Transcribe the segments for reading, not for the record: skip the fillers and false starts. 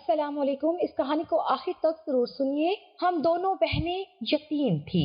السلام علیکم۔ اس کہانی کو آخر تک ضرور سنیے۔ ہم دونوں بہنیں یتیم تھی،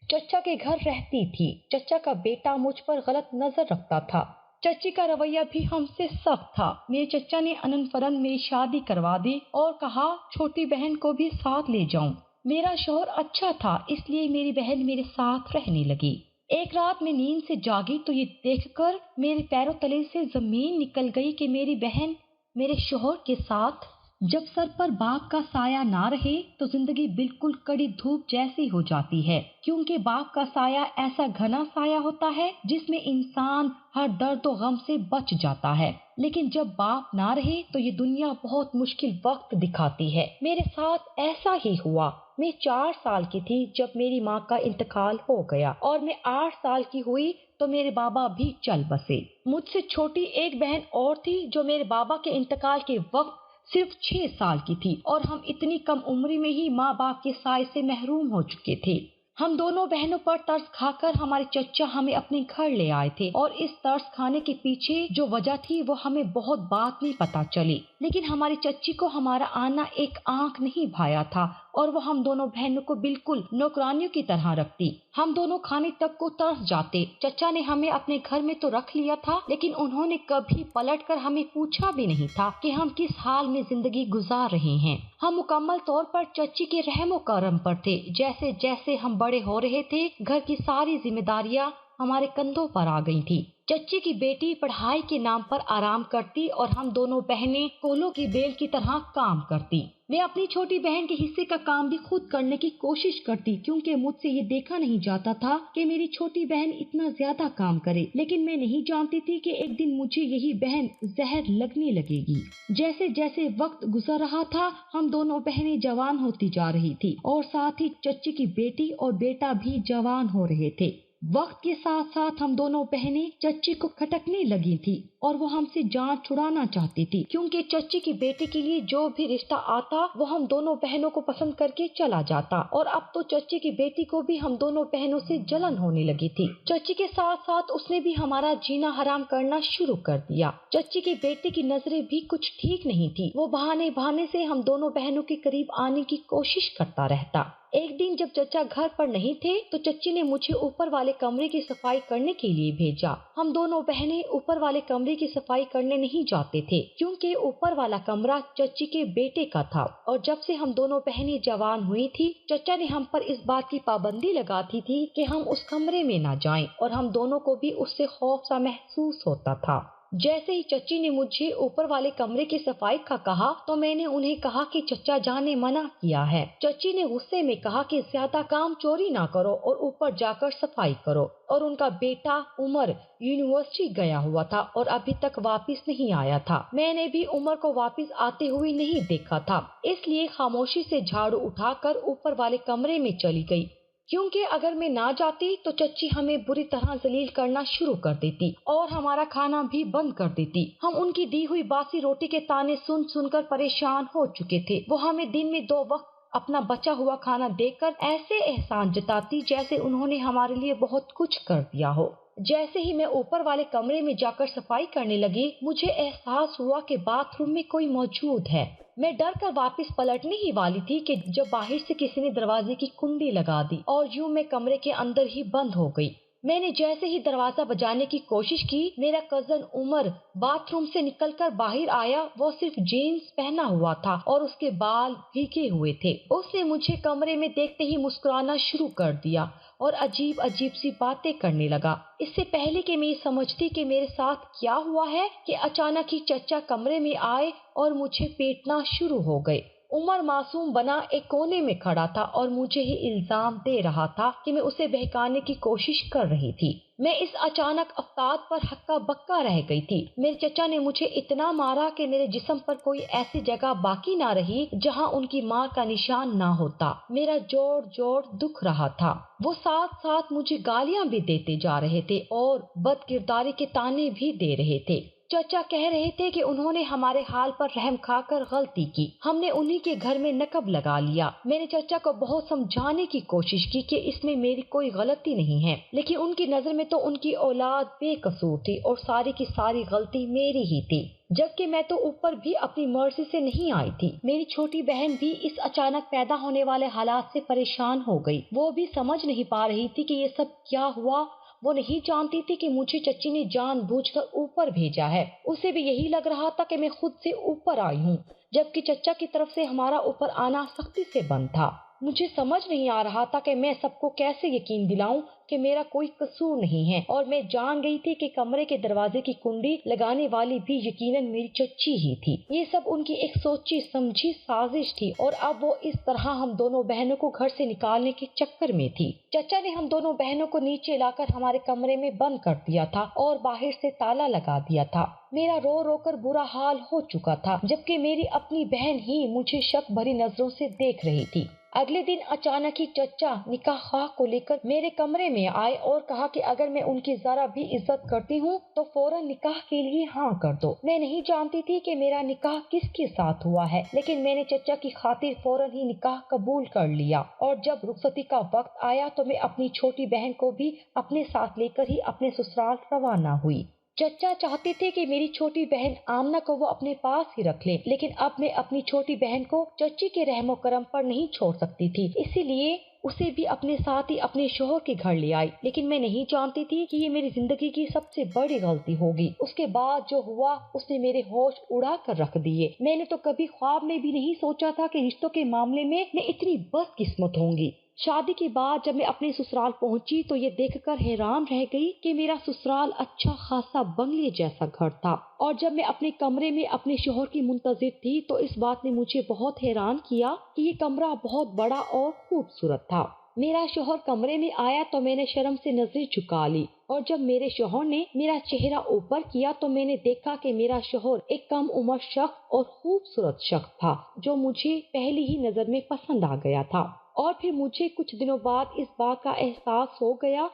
چچا کے گھر رہتی تھی۔ چچا کا بیٹا مجھ پر غلط نظر رکھتا تھا۔ چچی کا رویہ بھی ہم سے سخت تھا۔ میرے چچا نے انن فرن میری شادی کروا دی اور کہا چھوٹی بہن کو بھی ساتھ لے جاؤں۔ میرا شوہر اچھا تھا، اس لیے میری بہن میرے ساتھ رہنے لگی۔ ایک رات میں نیند سے جاگی تو یہ دیکھ کر میرے پیروں تلے سے زمین نکل گئی کہ میری بہن میرے شوہر کے ساتھ۔ جب سر پر باپ کا سایہ نہ رہے تو زندگی بالکل کڑی دھوپ جیسی ہو جاتی ہے، کیونکہ باپ کا سایہ ایسا گھنا سایہ ہوتا ہے جس میں انسان ہر درد و غم سے بچ جاتا ہے۔ لیکن جب باپ نہ رہے تو یہ دنیا بہت مشکل وقت دکھاتی ہے۔ میرے ساتھ ایسا ہی ہوا۔ میں 4 سال کی تھی جب میری ماں کا انتقال ہو گیا اور میں 8 سال کی ہوئی تو میرے بابا بھی چل بسے۔ مجھ سے چھوٹی ایک بہن اور تھی جو میرے بابا کے انتقال کے وقت صرف 6 سال کی تھی، اور ہم اتنی کم عمری میں ہی ماں باپ کے سائے سے محروم ہو چکے تھے۔ ہم دونوں بہنوں پر ترس کھا کر ہمارے چچا ہمیں اپنے گھر لے آئے تھے، اور اس ترس کھانے کے پیچھے جو وجہ تھی وہ ہمیں بہت بعد میں پتہ چلی۔ لیکن ہماری چچی کو ہمارا آنا ایک آنکھ نہیں بھایا تھا، اور وہ ہم دونوں بہنوں کو بالکل نوکرانیوں کی طرح رکھتی۔ ہم دونوں کھانے تک کو ترس جاتے۔ چچا نے ہمیں اپنے گھر میں تو رکھ لیا تھا، لیکن انہوں نے کبھی پلٹ کر ہمیں پوچھا بھی نہیں تھا کہ ہم کس حال میں زندگی گزار رہے ہیں۔ ہم مکمل طور پر چچی کے رحم و کرم پر تھے۔ جیسے جیسے ہم بڑے ہو رہے تھے، گھر کی ساری ذمہ داریاں ہمارے کندھوں پر آ گئی تھی۔ چچی کی بیٹی پڑھائی کے نام پر آرام کرتی اور ہم دونوں بہنیں کولوں کی بیل کی طرح کام کرتی۔ میں اپنی چھوٹی بہن کے حصے کا کام بھی خود کرنے کی کوشش کرتی، کیونکہ مجھ سے یہ دیکھا نہیں جاتا تھا کہ میری چھوٹی بہن اتنا زیادہ کام کرے۔ لیکن میں نہیں جانتی تھی کہ ایک دن مجھے یہی بہن زہر لگنے لگے گی۔ جیسے جیسے وقت گزر رہا تھا، ہم دونوں بہنیں جوان ہوتی جا رہی تھی، اور ساتھ ہی چچی کی بیٹی اور بیٹا بھی جوان ہو رہے تھے۔ وقت کے ساتھ ساتھ ہم دونوں بہنیں چچی کو کھٹکنے لگی تھی، اور وہ ہم سے جان چھڑانا چاہتی تھی، کیونکہ چچی کی بیٹے کے لیے جو بھی رشتہ آتا وہ ہم دونوں بہنوں کو پسند کر کے چلا جاتا۔ اور اب تو چچی کی بیٹی کو بھی ہم دونوں بہنوں سے جلن ہونے لگی تھی۔ چچی کے ساتھ ساتھ اس نے بھی ہمارا جینا حرام کرنا شروع کر دیا۔ چچی کے بیٹے کی نظریں بھی کچھ ٹھیک نہیں تھی۔ وہ بہانے بہانے سے ہم دونوں بہنوں کے قریب آنے کی کوشش کرتا رہتا۔ ایک دن جب چچا گھر پر نہیں تھے تو چچی نے مجھے اوپر والے کمرے کی صفائی کرنے کے لیے بھیجا۔ ہم دونوں بہنیں اوپر والے کمرے کی صفائی کرنے نہیں جاتے تھے، کیونکہ اوپر والا کمرہ چچی کے بیٹے کا تھا، اور جب سے ہم دونوں بہنیں جوان ہوئی تھی، چچا نے ہم پر اس بات کی پابندی لگاتی تھی کہ ہم اس کمرے میں نہ جائیں، اور ہم دونوں کو بھی اس سے خوف سا محسوس ہوتا تھا۔ جیسے ہی چچی نے مجھے اوپر والے کمرے کی صفائی کا کہا تو میں نے انہیں کہا کہ چچا جان نے منع کیا ہے۔ چچی نے غصے میں کہا کہ زیادہ کام چوری نہ کرو اور اوپر جا کر صفائی کرو، اور ان کا بیٹا عمر یونیورسٹی گیا ہوا تھا اور ابھی تک واپس نہیں آیا تھا۔ میں نے بھی عمر کو واپس آتے ہوئے نہیں دیکھا تھا، اس لیے خاموشی سے جھاڑو اٹھا کر اوپر والے کمرے میں چلی گئی، کیونکہ اگر میں نہ جاتی تو چچی ہمیں بری طرح ذلیل کرنا شروع کر دیتی اور ہمارا کھانا بھی بند کر دیتی۔ ہم ان کی دی ہوئی باسی روٹی کے تانے سن سن کر پریشان ہو چکے تھے۔ وہ ہمیں دن میں 2 وقت اپنا بچا ہوا کھانا دے کر ایسے احسان جتاتی جیسے انہوں نے ہمارے لیے بہت کچھ کر دیا ہو۔ جیسے ہی میں اوپر والے کمرے میں جا کر صفائی کرنے لگی، مجھے احساس ہوا کہ باتھ روم میں کوئی موجود ہے۔ میں ڈر کر واپس پلٹنے ہی والی تھی کہ جب باہر سے کسی نے دروازے کی کنڈی لگا دی، اور یوں میں کمرے کے اندر ہی بند ہو گئی۔ میں نے جیسے ہی دروازہ بجانے کی کوشش کی، میرا کزن عمر باتھ روم سے نکل کر باہر آیا۔ وہ صرف جینز پہنا ہوا تھا اور اس کے بال بھیگے ہوئے تھے۔ اس نے مجھے کمرے میں دیکھتے ہی مسکرانا شروع کر دیا اور عجیب عجیب سی باتیں کرنے لگا۔ اس سے پہلے کہ میں یہ سمجھتی کہ میرے ساتھ کیا ہوا ہے کہ اچانک ہی چچا کمرے میں آئے اور مجھے پیٹنا شروع ہو گئے۔ عمر معصوم بنا ایک کونے میں کھڑا تھا اور مجھے ہی الزام دے رہا تھا کہ میں اسے بہکانے کی کوشش کر رہی تھی۔ میں اس اچانک افتاد پر ہکا بکا رہ گئی تھی۔ میرے چچا نے مجھے اتنا مارا کہ میرے جسم پر کوئی ایسی جگہ باقی نہ رہی جہاں ان کی مار کا نشان نہ ہوتا۔ میرا جوڑ جوڑ دکھ رہا تھا۔ وہ ساتھ ساتھ مجھے گالیاں بھی دیتے جا رہے تھے اور بد کرداری کے طعنے بھی دے رہے تھے۔ چچا کہہ رہے تھے کہ انہوں نے ہمارے حال پر رحم کھا کر غلطی کی، ہم نے انہی کے گھر میں نقب لگا لیا۔ میں نے چچا کو بہت سمجھانے کی کوشش کی کہ اس میں میری کوئی غلطی نہیں ہے، لیکن ان کی نظر میں تو ان کی اولاد بے قصور تھی اور ساری کی ساری غلطی میری ہی تھی۔ जबकि मैं तो ऊपर भी अपनी मर्जी से नहीं आई थी। मेरी छोटी बहन भी इस अचानक पैदा होने वाले हालात से परेशान हो गई। वो भी समझ नहीं पा रही थी कि ये सब क्या हुआ। वो नहीं जानती थी कि मुझे चच्ची ने जानबूझकर ऊपर भेजा है। उसे भी यही लग रहा था कि मैं खुद से ऊपर आई हूँ, जबकि चच्चा की तरफ से हमारा ऊपर आना सख्ती से बंद था। मुझे समझ नहीं आ रहा था कि मैं सबको कैसे यकीन दिलाऊं कि मेरा कोई कसूर नहीं है, और मैं जान गई थी कि कमरे के दरवाजे की कुंडी लगाने वाली भी यकीनन मेरी चच्ची ही थी। ये सब उनकी एक सोची समझी साजिश थी, और अब वो इस तरह हम दोनों बहनों को घर से निकालने के चक्कर में थी। चचा ने हम दोनों बहनों को नीचे लाकर हमारे कमरे में बंद कर दिया था और बाहर से ताला लगा दिया था। मेरा रो रो कर बुरा हाल हो चुका था, जबकि मेरी अपनी बहन ही मुझे शक भरी नजरों से देख रही थी। अगले दिन अचानक ही चचा निकाह ख्वाह को लेकर मेरे कमरे में आए और कहा कि अगर मैं उनकी जरा भी इज्जत करती हूँ तो फौरन निकाह के लिए हाँ कर दो। मैं नहीं जानती थी कि मेरा निकाह किसके साथ हुआ है, लेकिन मैंने चचा की खातिर फौरन ही निकाह कबूल कर लिया, और जब रुखसती का वक्त आया तो मैं अपनी छोटी बहन को भी अपने साथ लेकर ही अपने ससुराल रवाना हुई। चचा चाहते थे कि मेरी छोटी बहन आमना को वो अपने पास ही रख ले, लेकिन अब मैं अपनी छोटी बहन को चच्ची के रहमो करम पर नहीं छोड़ सकती थी, इसीलिए उसे भी अपने साथ ही अपने शोहर के घर ले आई। लेकिन मैं नहीं जानती थी कि ये मेरी जिंदगी की सबसे बड़ी गलती होगी। उसके बाद जो हुआ उसने मेरे होश उड़ा कर रख दिए। मैंने तो कभी ख्वाब में भी नहीं सोचा था कि रिश्तों के मामले में मैं इतनी बदकिस्मत होंगी। शादी के बाद जब मैं अपने ससुराल पहुंची तो ये देखकर हैरान रह गई कि मेरा ससुराल अच्छा खासा बंगले जैसा घर था, और जब मैं अपने कमरे में अपने शोहर की मुंतजिर थी तो इस बात ने मुझे बहुत हैरान किया कि ये कमरा बहुत बड़ा और खूबसूरत था। मेरा शोहर कमरे में आया तो मैंने शर्म से नजरें झुका ली, और जब मेरे शोहर ने मेरा चेहरा ऊपर किया तो मैंने देखा कि मेरा शोहर एक कम उम्र शख्स और खूबसूरत शख्स था जो मुझे पहली ही नजर में पसंद आ गया था। और फिर मुझे कुछ दिनों बाद इस बात का एहसास हो गया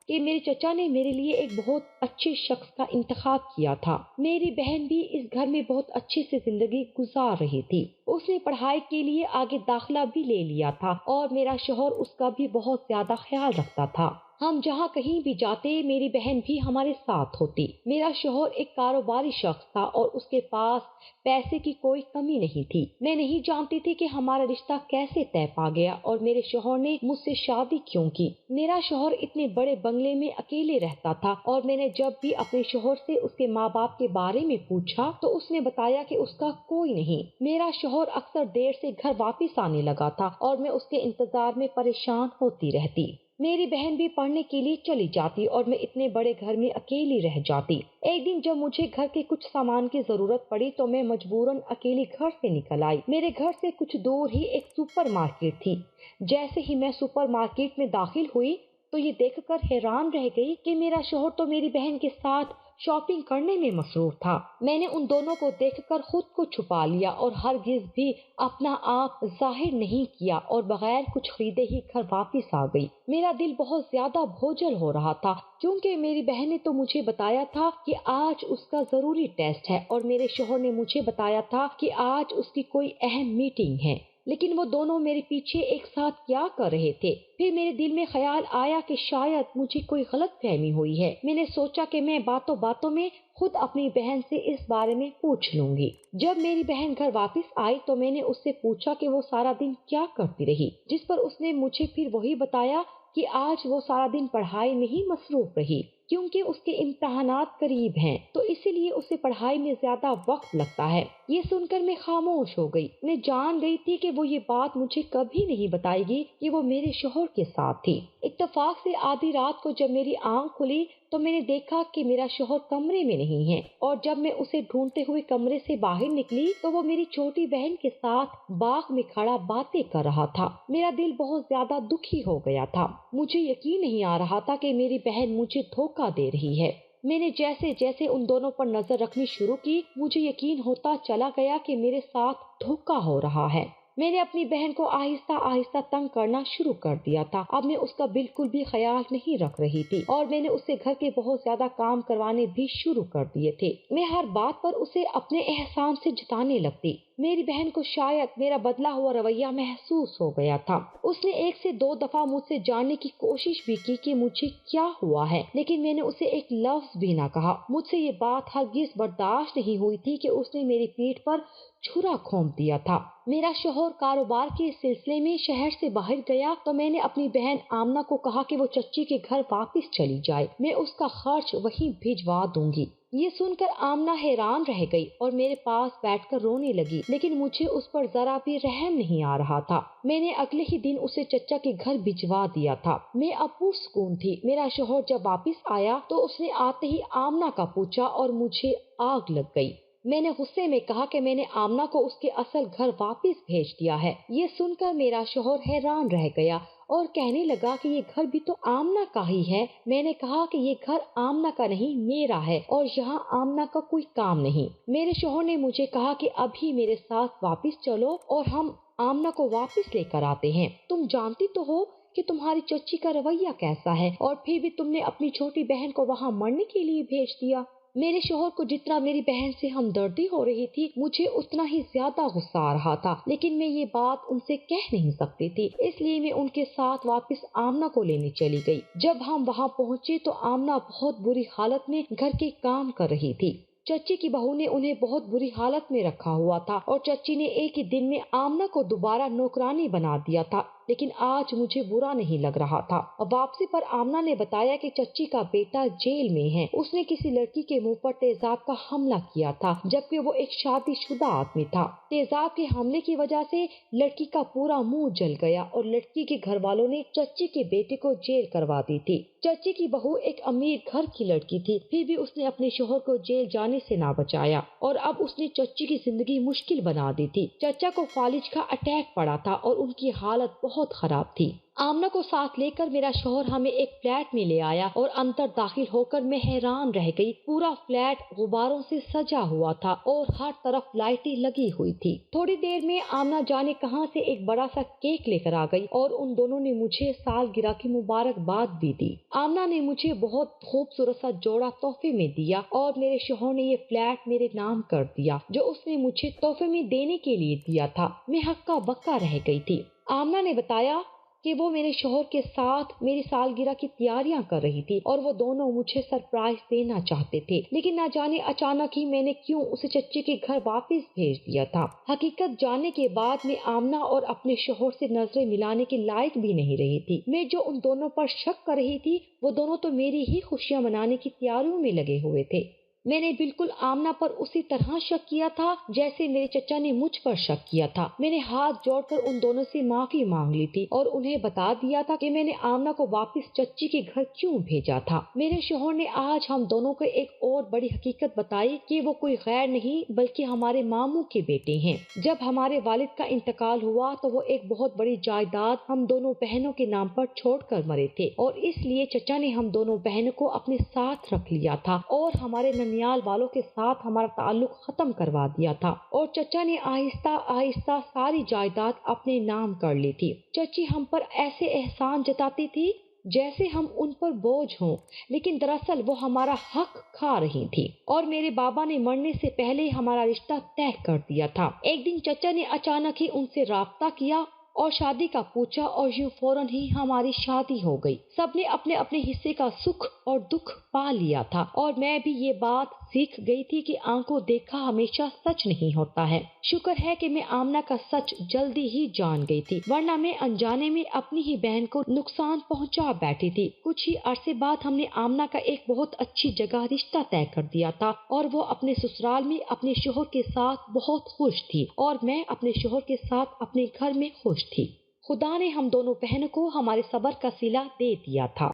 कि मेरे चचा ने मेरे लिए एक बहुत अच्छे शख्स का इंतखाब किया था। मेरी बहन भी इस घर में बहुत अच्छे से जिंदगी गुजार रही थी। उसने पढ़ाई के लिए आगे दाखिला भी ले लिया था, और मेरा शोहर उसका भी बहुत ज्यादा ख्याल रखता था। हम जहाँ कहीं भी जाते मेरी बहन भी हमारे साथ होती। मेरा शोहर एक कारोबारी शख्स था और उसके पास पैसे की कोई कमी नहीं थी। मैं नहीं जानती थी कि हमारा रिश्ता कैसे तय पा गया और मेरे शोहर ने मुझसे शादी क्यों की। मेरा शोहर इतने बड़े बंगले में अकेले रहता था, और मैंने जब भी अपने शोहर से उसके माँ बाप के बारे में पूछा तो उसने बताया कि उसका कोई नहीं। मेरा शोहर अक्सर देर से घर वापस आने लगा था और मैं उसके इंतजार में परेशान होती रहती। मेरी बहन भी पढ़ने के लिए चली जाती और मैं इतने बड़े घर में अकेली रह जाती। एक दिन जब मुझे घर के कुछ सामान की जरूरत पड़ी तो मैं मजबूरन अकेली घर से निकल आई। मेरे घर से कुछ दूर ही एक सुपर मार्केट थी। जैसे ही मैं सुपर मार्केट में दाखिल हुई तो ये देखकर हैरान रह गई कि मेरा शोहर तो मेरी बहन के साथ शॉपिंग करने में मसरूफ था। मैंने उन दोनों को देखकर खुद को छुपा लिया और हरगिज भी अपना आप जाहिर नहीं किया, और बगैर कुछ खरीदे ही घर वापस आ गई। मेरा दिल बहुत ज्यादा बोझल हो रहा था, क्योंकि मेरी बहन ने तो मुझे बताया था कि आज उसका जरूरी टेस्ट है, और मेरे शोहर ने मुझे बताया था कि आज उसकी कोई अहम मीटिंग है। लेकिन वो दोनों मेरे पीछे एक साथ क्या कर रहे थे? फिर मेरे दिल में ख्याल आया कि शायद मुझे कोई गलत फहमी हुई है। मैंने सोचा कि मैं बातों बातों में खुद अपनी बहन से इस बारे में पूछ लूंगी। जब मेरी बहन घर वापस आई तो मैंने उससे पूछा कि वो सारा दिन क्या करती रही, जिस पर उसने मुझे फिर वही बताया कि आज वो सारा दिन पढ़ाई में ही मसरूफ रही, क्योंकि उसके इम्तहानात करीब हैं, तो इसीलिए उसे पढ़ाई में ज्यादा वक्त लगता है। ये सुनकर मैं खामोश हो गई। मैं जान गई थी कि वो ये बात मुझे कभी नहीं बताएगी कि वो मेरे शोहर के साथ थी। इत्तेफाक से आधी रात को जब मेरी आंख खुली तो मैंने देखा कि मेरा शोहर कमरे में नहीं है, और जब मैं उसे ढूंढते हुए कमरे से बाहर निकली तो वो मेरी छोटी बहन के साथ बाग में खड़ा बातें कर रहा था। मेरा दिल बहुत ज्यादा दुखी हो गया था। मुझे यकीन नहीं आ रहा था कि मेरी बहन मुझे धोखा दे रही है। मैंने जैसे जैसे उन दोनों पर नजर रखनी शुरू की, मुझे यकीन होता चला गया कि मेरे साथ धोखा हो रहा है। मैंने अपनी बहन को आहिस्ता आहिस्ता तंग करना शुरू कर दिया था। अब मैं उसका बिल्कुल भी ख्याल नहीं रख रही थी, और मैंने उससे घर के बहुत ज्यादा काम करवाने भी शुरू कर दिए थे। मैं हर बात पर उसे अपने एहसान से जताने लगती। मेरी बहन को शायद मेरा बदला हुआ रवैया महसूस हो गया था। उसने 1 से 2 दफा मुझसे जानने की कोशिश भी की कि मुझे क्या हुआ है, लेकिन मैंने उसे एक लफ्ज भी ना कहा। मुझसे ये बात हरगिज बर्दाश्त नहीं हुई थी कि उसने मेरी पीठ पर छुरा घोंप दिया था। मेरा शौहर कारोबार के सिलसिले में शहर से बाहर गया तो मैंने अपनी बहन आमना को कहा कि वो चच्ची के घर वापस चली जाए, मैं उसका खर्च वहीं भिजवा दूंगी। ये सुनकर आमना हैरान रह गई और मेरे पास बैठकर रोने लगी, लेकिन मुझे उस पर जरा भी रहम नहीं आ रहा था। मैंने अगले ही दिन उसे चच्चा के घर भिजवा दिया था। मैं अब पुरसुकून थी। मेरा शौहर जब वापस आया तो उसने आते ही आमना का पूछा और मुझे आग लग गई। मैंने गुस्से में कहा कि मैंने आमना को उसके असल घर वापस भेज दिया है। ये सुनकर मेरा शौहर हैरान रह गया और कहने लगा कि ये घर भी तो आमना का ही है। मैंने कहा कि ये घर आमना का नहीं, मेरा है और यहाँ आमना का कोई काम नहीं। मेरे शौहर ने मुझे कहा कि अभी मेरे साथ वापस चलो और हम आमना को वापस लेकर आते हैं। तुम जानती तो हो कि तुम्हारी चच्ची का रवैया कैसा है, और फिर भी तुमने अपनी छोटी बहन को वहाँ मरने के लिए भेज दिया। मेरे शौहर को जितना मेरी बहन से हमदर्दी हो रही थी, मुझे उतना ही ज्यादा गुस्सा आ रहा था, लेकिन मैं ये बात उनसे कह नहीं सकती थी, इसलिए मैं उनके साथ वापस आमना को लेने चली गई। जब हम वहाँ पहुँचे तो आमना बहुत बुरी हालत में घर के काम कर रही थी। चच्ची की बहू ने उन्हें बहुत बुरी हालत में रखा हुआ था और चच्ची ने एक ही दिन में आमना को दोबारा नौकरानी बना दिया था, लेकिन आज मुझे बुरा नहीं लग रहा था। वापसी पर आमना ने बताया कि चच्ची का बेटा जेल में है। उसने किसी लड़की के मुंह पर तेजाब का हमला किया था, जबकि वो एक शादीशुदा आदमी था। तेजाब के हमले की वजह से लड़की का पूरा मुंह जल गया और लड़की के घर वालों ने चच्ची के बेटे को जेल करवा दी थी। चच्ची की बहू एक अमीर घर की लड़की थी, फिर भी उसने अपने शौहर को जेल जाने से ना बचाया और अब उसने चच्ची की जिंदगी मुश्किल बना दी थी। चच्चा को फालिज का अटैक पड़ा था और उनकी हालत बहुत खराब थी। आमना को साथ लेकर मेरा शौहर हमें एक फ्लैट में ले आया और अंदर दाखिल होकर मैं हैरान रह गई। पूरा फ्लैट गुब्बारों से सजा हुआ था और हर तरफ लाइटें लगी हुई थी। थोड़ी देर में आमना जाने कहां से एक बड़ा सा केक लेकर आ गई और उन दोनों ने मुझे सालगिरह की मुबारकबाद भी दी। आमना ने मुझे बहुत खूबसूरत सा जोड़ा तोहफे में दिया और मेरे शौहर ने ये फ्लैट मेरे नाम कर दिया, जो उसने मुझे तोहफे में देने के लिए दिया था। मैं हक्का बक्का रह गई थी। आमना ने बताया कि वो मेरे शौहर के साथ मेरी सालगिरह की तैयारियां कर रही थी और वो दोनों मुझे सरप्राइज देना चाहते थे, लेकिन ना जाने अचानक ही मैंने क्यों उसे चच्ची के घर वापस भेज दिया था। हकीकत जानने के बाद मैं आमना और अपने शौहर से नजरें मिलाने के लायक भी नहीं रही थी। मैं जो उन दोनों पर शक कर रही थी, वो दोनों तो मेरी ही खुशियां मनाने की तैयारियों में लगे हुए थे। मैंने बिल्कुल आमना पर उसी तरह शक किया था जैसे मेरे चचा ने मुझ पर शक किया था। मैंने हाथ जोड़कर उन दोनों से माफी मांग ली थी और उन्हें बता दिया था कि मैंने आमना को वापस चच्ची के घर क्यों भेजा था। मेरे शौहर ने आज हम दोनों को एक और बड़ी हकीकत बताई कि वो कोई गैर नहीं बल्कि हमारे मामू के बेटे हैं। जब हमारे वालिद का इंतकाल हुआ तो वो एक बहुत बड़ी जायदाद हम दोनों बहनों के नाम पर छोड़कर मरे थे और इसलिए चचा ने हम दोनों बहनों को अपने साथ रख लिया था और हमारे ननियाल वालों के साथ हमारा ताल्लुक खत्म करवा दिया था और चचा ने आहिस्ता आहिस्ता सारी जायदाद अपने नाम कर ली थी। चची हम पर ऐसे एहसान जताती थी जैसे हम उन पर बोझ हों, लेकिन दरअसल वो हमारा हक खा रही थी और मेरे बाबा ने मरने से पहले हमारा रिश्ता तय कर दिया था। एक दिन चचा ने अचानक ही उनसे राब्ता किया और शादी का पूछा और यूं फौरन ही हमारी शादी हो गई। सबने अपने अपने हिस्से का सुख और दुख पा लिया था और मैं भी ये बात सीख गई थी कि आंखों देखा हमेशा सच नहीं होता है। शुक्र है कि मैं आमना का सच जल्दी ही जान गई थी, वरना मैं अनजाने में अपनी ही बहन को नुकसान पहुंचा बैठी थी। कुछ ही अरसे बाद हमने आमना का एक बहुत अच्छी जगह रिश्ता तय कर दिया था और वो अपने ससुराल में अपने शौहर के साथ बहुत खुश थी और मैं अपने शौहर के साथ अपने घर में खुश थी। खुदा ने हम दोनों बहनों को हमारे सब्र का सिला दे दिया था।